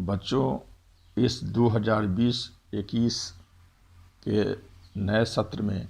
बच्चों, इस 2020-21 के नए सत्र में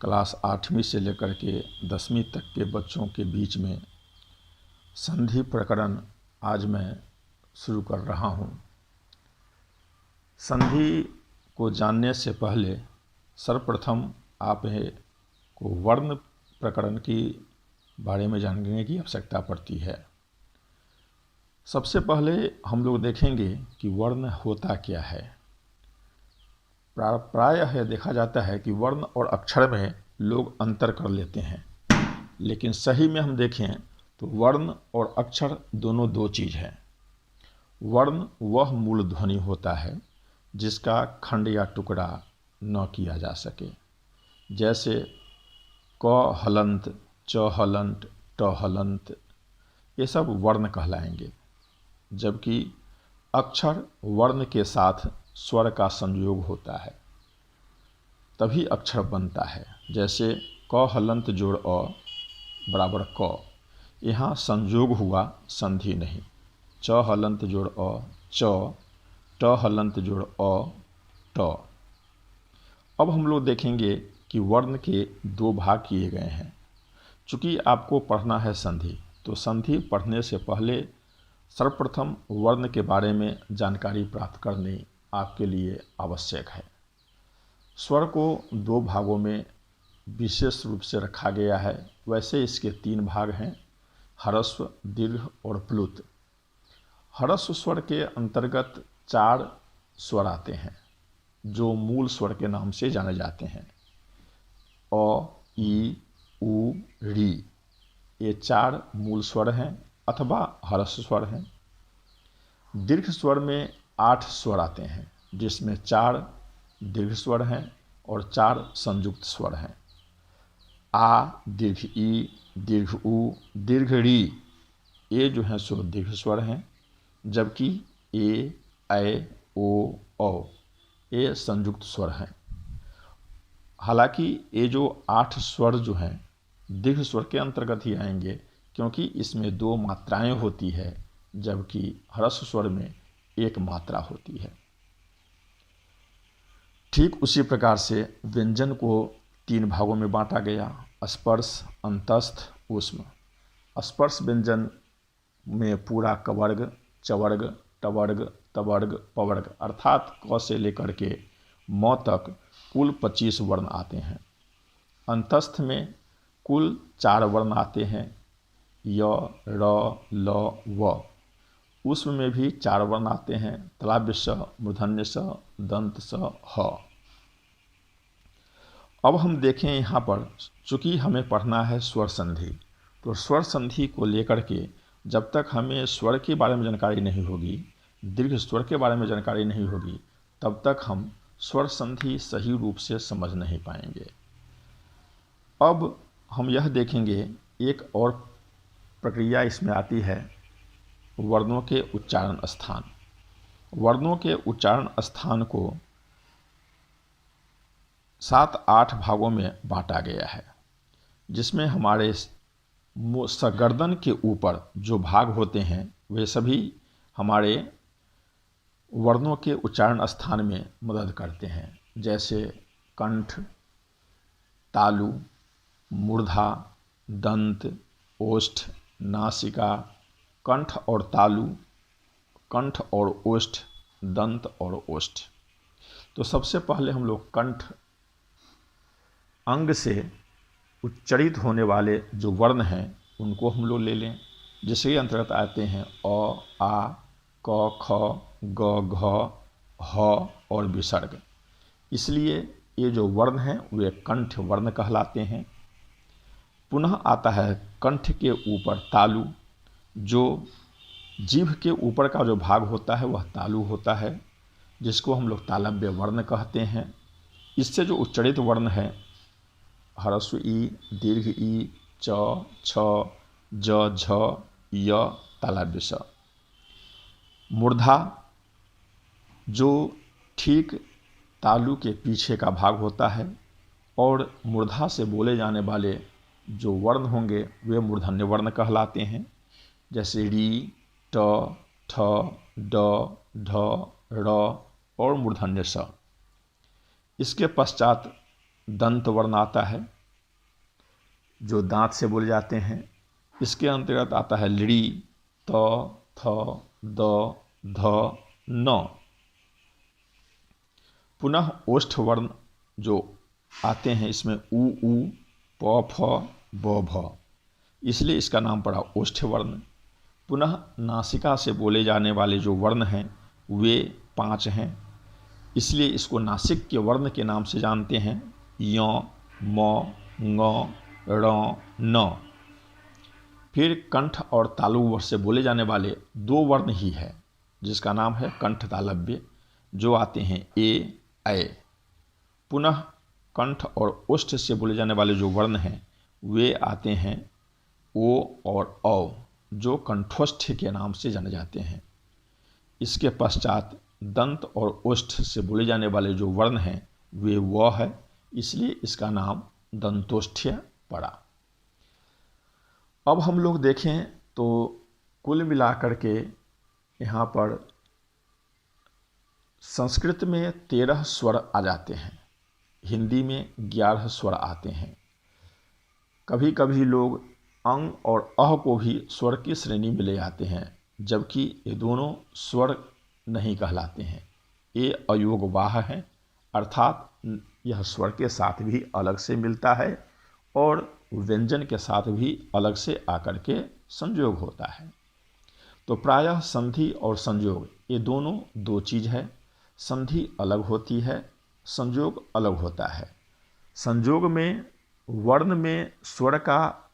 क्लास 8वीं से लेकर के 10वीं तक के बच्चों के बीच में संधि प्रकरण आज मैं शुरू कर रहा हूँ। संधि को जानने से पहले सर्वप्रथम आप को वर्ण प्रकरण की बारे में जानने की आवश्यकता पड़ती है। सबसे पहले हम लोग देखेंगे कि वर्ण होता क्या है। प्रायः यह देखा जाता है कि वर्ण और अक्षर में लोग अंतर कर लेते हैं, लेकिन सही में हम देखें तो वर्ण और अक्षर दोनों दो चीज़ हैं। वर्ण वह मूल ध्वनि होता है जिसका खंड या टुकड़ा न किया जा सके, जैसे क हलंत, च हलंत, ट हलंत, ये सब वर्ण कहलाएंगे। जबकि अक्षर वर्ण के साथ स्वर का संयोग होता है तभी अक्षर बनता है। जैसे क हलंत जोड़ अ बराबर क, यहाँ संयोग हुआ, संधि नहीं। च हलंत जोड़ अ च, ट हलंत जोड़ अ ट। अब हम लोग देखेंगे कि वर्ण के दो भाग किए गए हैं। चूँकि आपको पढ़ना है संधि, तो संधि पढ़ने से पहले सर्वप्रथम वर्ण के बारे में जानकारी प्राप्त करनी आपके लिए आवश्यक है। स्वर को दो भागों में विशेष रूप से रखा गया है। वैसे इसके तीन भाग हैं, ह्रस्व, दीर्घ और प्लुत। ह्रस्व स्वर के अंतर्गत 4 स्वर आते हैं जो मूल स्वर के नाम से जाने जाते हैं। अ, ई, उ, री, ये 4 मूल स्वर हैं अथवा ह्रस्व स्वर हैं। दीर्घ स्वर में 8 स्वर आते हैं, जिसमें 4 दीर्घ स्वर हैं और 4 संयुक्त स्वर हैं। आ, दीर्घ ई, दीर्घ उ, दीर्घ री, ये जो हैं सो दीर्घ स्वर हैं। जबकि ए, ऐ, ओ, औ, ये संयुक्त स्वर हैं। हालांकि ये जो 8 स्वर जो हैं दीर्घ स्वर के अंतर्गत ही आएंगे, क्योंकि इसमें 2 मात्राएं होती है, जबकि ह्रस्व स्वर में 1 मात्रा होती है। ठीक उसी प्रकार से व्यंजन को 3 भागों में बांटा गया, स्पर्श, अंतस्थ, ऊष्म। स्पर्श व्यंजन में पूरा कवर्ग, चवर्ग, टवर्ग, तवर्ग, पवर्ग अर्थात क से लेकर के म तक कुल 25 वर्ण आते हैं। अंतस्थ में कुल 4 वर्ण आते हैं, य, र, ल, व। ऊष्म में भी 4 वर्ण आते हैं, तालव्य स, मूर्धन्य स, दंत स, ह। अब हम देखें यहाँ पर, चूँकि हमें पढ़ना है स्वर संधि, तो स्वर संधि को लेकर के जब तक हमें स्वर के बारे में जानकारी नहीं होगी, दीर्घ स्वर के बारे में जानकारी नहीं होगी, तब तक हम स्वर संधि सही रूप से समझ नहीं पाएंगे। अब हम यह देखेंगे, एक और प्रक्रिया इसमें आती है, वर्णों के उच्चारण स्थान। वर्णों के उच्चारण स्थान को 7-8 भागों में बांटा गया है, जिसमें हमारे गर्दन के ऊपर जो भाग होते हैं वे सभी हमारे वर्णों के उच्चारण स्थान में मदद करते हैं। जैसे कंठ, तालु, मूर्धा, दंत, ओष्ठ, नासिका, कंठ और तालु, कंठ और ओष्ठ, दंत और ओष्ठ। तो सबसे पहले हम लोग कंठ अंग से उच्चरित होने वाले जो वर्ण हैं उनको हम लोग ले लें, जिसके अंतर्गत आते हैं अ, आ, क, ख, ग, घ, ह और विसर्ग। इसलिए ये जो वर्ण हैं वे कंठ वर्ण कहलाते हैं। पुनः आता है कंठ के ऊपर तालु, जो जीभ के ऊपर का जो भाग होता है वह तालु होता है, जिसको हम लोग तालव्य वर्ण कहते हैं। इससे जो उच्चरित वर्ण है, ह्रस्व ई, दीर्घ ई, च, छ, ज, झ, य, तालव्य स। मूर्धा, जो ठीक तालु के पीछे का भाग होता है, और मूर्धा से बोले जाने वाले जो वर्ण होंगे वे मूर्धन्य वर्ण कहलाते हैं। जैसे री, ट, ठ, ड, ढ, र और मूर्धन्य स। इसके पश्चात दंत वर्ण आता है जो दांत से बोले जाते हैं। इसके अंतर्गत आता है लृ, त, थ, द, ध, न। पुनः ओष्ठ वर्ण जो आते हैं इसमें उ, प, फ, ब, भ, इसलिए इसका नाम पड़ा ओष्ठ वर्ण। पुनः नासिका से बोले जाने वाले जो वर्ण हैं वे 5 हैं, इसलिए इसको नासिक के वर्ण के नाम से जानते हैं। य, म, ङ, ण, न। फिर कंठ और तालु से बोले जाने वाले 2 वर्ण ही है जिसका नाम है कंठ तालव्य, जो आते हैं ए, ऐ। पुनः कंठ और ओष्ठ से बोले जाने वाले जो वर्ण हैं वे आते हैं ओ और औ, जो कंठोष्ठ के नाम से जाने जाते हैं। इसके पश्चात दंत और ओष्ठ से बोले जाने वाले जो वर्ण हैं वे व है, इसलिए इसका नाम दंतोष्ठ्य पड़ा। अब हम लोग देखें तो कुल मिलाकर के यहाँ पर संस्कृत में 13 स्वर आ जाते हैं, हिंदी में 11 स्वर आते हैं। कभी कभी लोग अंग और अह को भी स्वर की श्रेणी में ले आते हैं, जबकि ये दोनों स्वर नहीं कहलाते हैं। ये अयोग वाह है, अर्थात यह स्वर के साथ भी अलग से मिलता है और व्यंजन के साथ भी अलग से आकर के संयोग होता है। तो प्रायः संधि और संयोग ये दोनों 2 चीज़ है। संधि अलग होती है, संयोग अलग होता है। संयोग में वर्ण में स्वर का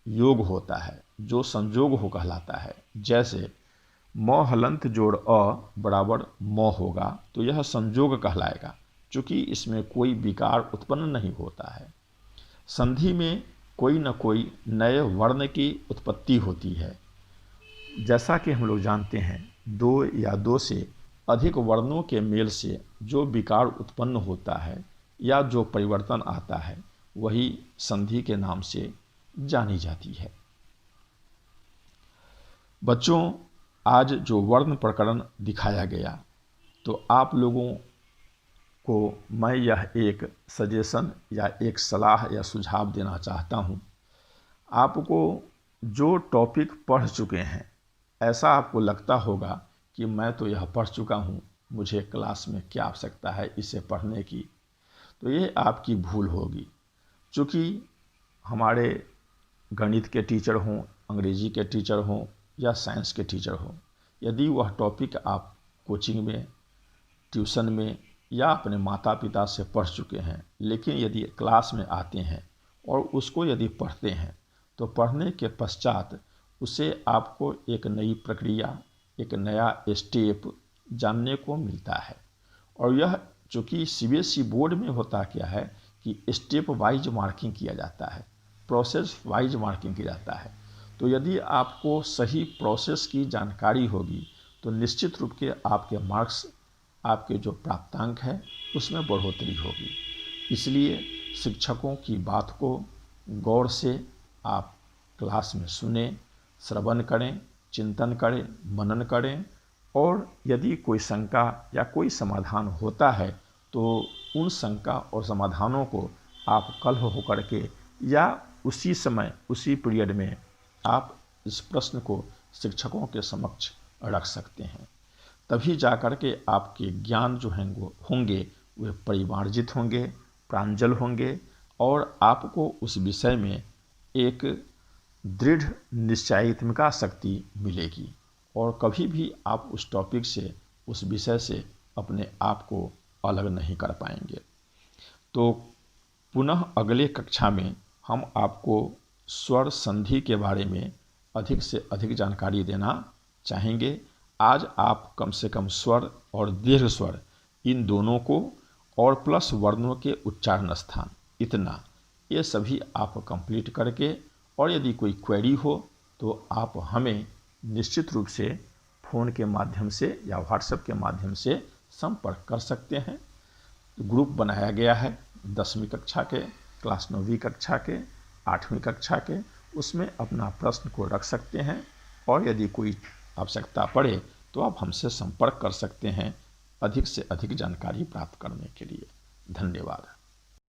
योग होता है जो संयोग हो कहलाता है। जैसे म हलंत जोड़ अ बराबर म होगा तो यह संयोग कहलाएगा, क्योंकि इसमें कोई विकार उत्पन्न नहीं होता है। संधि में कोई न कोई नए वर्ण की उत्पत्ति होती है। जैसा कि हम लोग जानते हैं 2 या 2 से अधिक वर्णों के मेल से जो विकार उत्पन्न होता है या जो परिवर्तन आता है वही संधि के नाम से जानी जाती है। बच्चों, आज जो वर्ण प्रकरण दिखाया गया तो आप लोगों को मैं यह एक सजेशन या एक सलाह या सुझाव देना चाहता हूँ। आपको जो टॉपिक पढ़ चुके हैं, ऐसा आपको लगता होगा कि मैं तो यह पढ़ चुका हूँ, मुझे क्लास में क्या आवश्यकता है इसे पढ़ने की, तो ये आपकी भूल होगी। चूँकि हमारे गणित के टीचर हों, अंग्रेजी के टीचर हों या साइंस के टीचर हों, यदि वह टॉपिक आप कोचिंग में, ट्यूशन में या अपने माता पिता से पढ़ चुके हैं, लेकिन यदि क्लास में आते हैं और उसको यदि पढ़ते हैं तो पढ़ने के पश्चात उसे आपको एक नई प्रक्रिया, एक नया स्टेप जानने को मिलता है। और यह चूँकि सीबीएसई बोर्ड में होता क्या है कि स्टेप वाइज मार्किंग किया जाता है, प्रोसेस वाइज मार्किंग किया जाता है। तो यदि आपको सही प्रोसेस की जानकारी होगी तो निश्चित रूप के आपके मार्क्स, आपके जो प्राप्तांक है उसमें बढ़ोतरी होगी। इसलिए शिक्षकों की बात को गौर से आप क्लास में सुने, श्रवण करें, चिंतन करें, मनन करें, और यदि कोई शंका या कोई समाधान होता है तो उन शंका और समाधानों को आप कल होकर के या उसी समय, उसी पीरियड में आप इस प्रश्न को शिक्षकों के समक्ष रख सकते हैं। तभी जाकर के आपके ज्ञान जो होंगे वे परिमार्जित होंगे, प्रांजल होंगे और आपको उस विषय में एक दृढ़ निश्चयात्मिका शक्ति मिलेगी और कभी भी आप उस टॉपिक से, उस विषय से अपने आप को अलग नहीं कर पाएंगे। तो पुनः अगले कक्षा में हम आपको स्वर संधि के बारे में अधिक से अधिक जानकारी देना चाहेंगे। आज आप कम से कम स्वर और दीर्घ स्वर इन दोनों को और प्लस वर्णों के उच्चारण स्थान, इतना ये सभी आप कंप्लीट करके, और यदि कोई क्वेरी हो तो आप हमें निश्चित रूप से फ़ोन के माध्यम से या व्हाट्सएप के माध्यम से संपर्क कर सकते हैं। ग्रुप बनाया गया है 10वीं कक्षा के, क्लास 9वीं कक्षा के, 8वीं कक्षा के, उसमें अपना प्रश्न को रख सकते हैं और यदि कोई आवश्यकता पड़े तो आप हमसे संपर्क कर सकते हैं अधिक से अधिक जानकारी प्राप्त करने के लिए। धन्यवाद।